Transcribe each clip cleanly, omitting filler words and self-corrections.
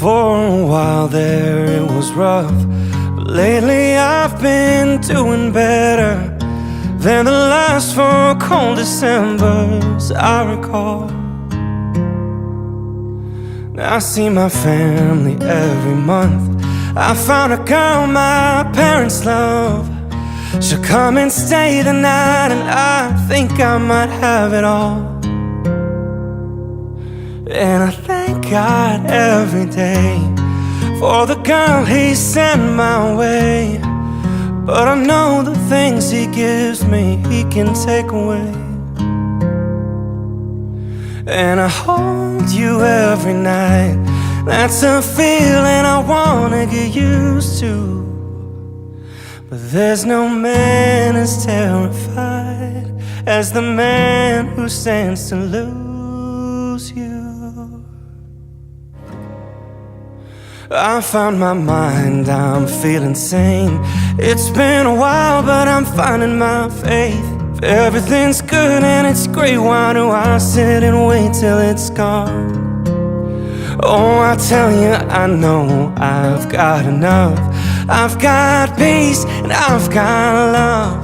For a while there it was rough, but lately I've been doing better than the last 4 cold Decembers I recall. I see my family every month. I found a girl my parents love. She'll come and stay the night, and I think I might have it all. And I thank God every day for the girl He sent my way. But I know the things He gives me He can take away. And I hold you every night. That's a feeling I wanna get used to. But there's no man as terrified as the man who stands to lose you. I found my mind, I'm feeling sane. It's been a while, but I'm finding my faith. If everything's good and it's great, why do I sit and wait till it's gone? Oh, I tell you, I know I've got enough. I've got peace and I've got love.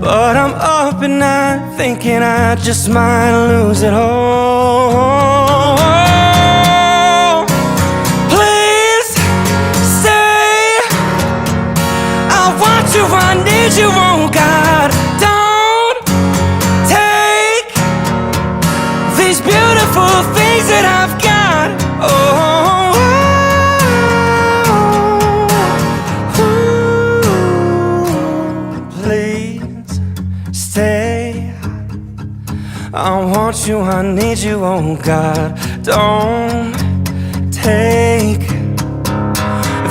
But I'm up at night thinking I just might lose it all. Please stay. I want you, I need you, oh God. Don't take these beautiful things that I've got. Please stay. I want you, I need you, oh God. Don't take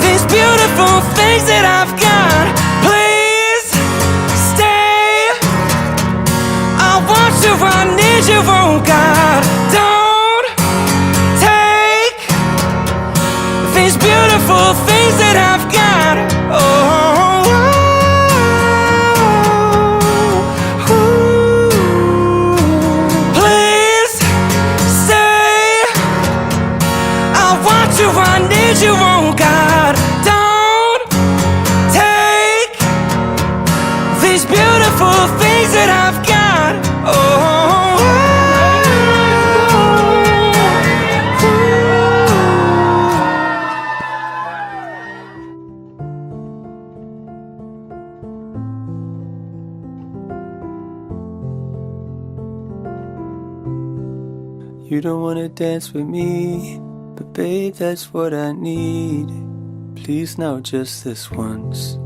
these beautiful things that I've got. Please stay. I want you, I need you, oh God. Don't take these beautiful things that I've got. Please stay. I want you, I need you, oh God. Don't take these beautiful things that I've got. You don't wanna dance with me, but babe, that's what I need. Please now, just this once.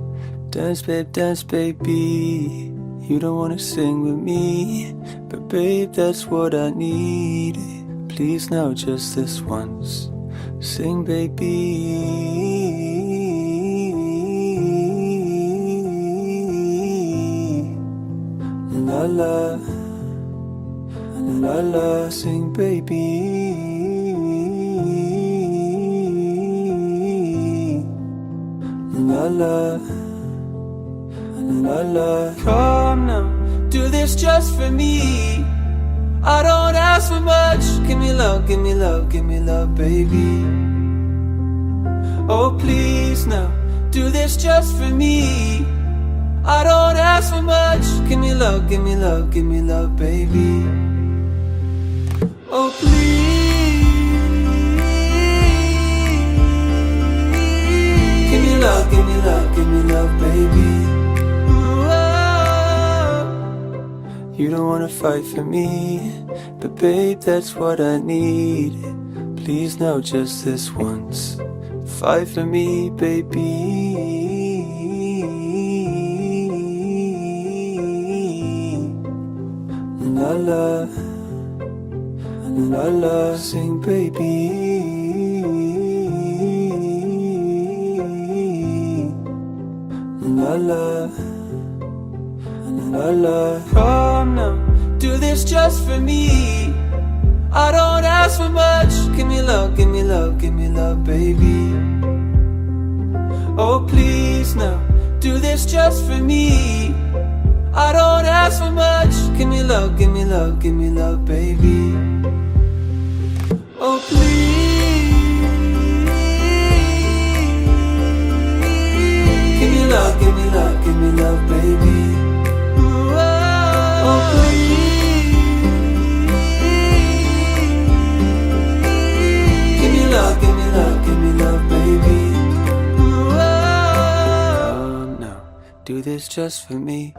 Dance, baby. You don't wanna sing with me, but babe, that's what I need. Please now, just this once. Sing, baby. La la, la la, sing, baby. La la, la la. Come now, do this just for me. I don't ask for much. Give me love, give me love, give me love, baby. Oh please now, do this just for me. I don't ask for much. Give me love, give me love, give me love, baby. Oh please. Give me love, give me love, give me love, baby. You don't wanna fight for me, but babe, that's what I need. Please now, just this once. Fight for me, baby. La la, la la, sing, baby. La la, la la. Come now, do this just for me. I don't ask for much. Give me love, give me love, give me love, baby. Oh please now, do this just for me. I don't ask for much. Give me love, give me love, give me love, baby. Oh please. do this just for me.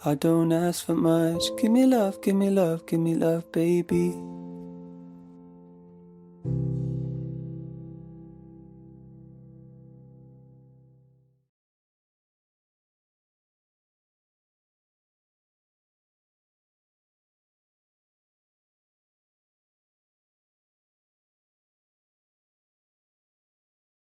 I don't ask for much. Give me love, give me love, give me love, baby.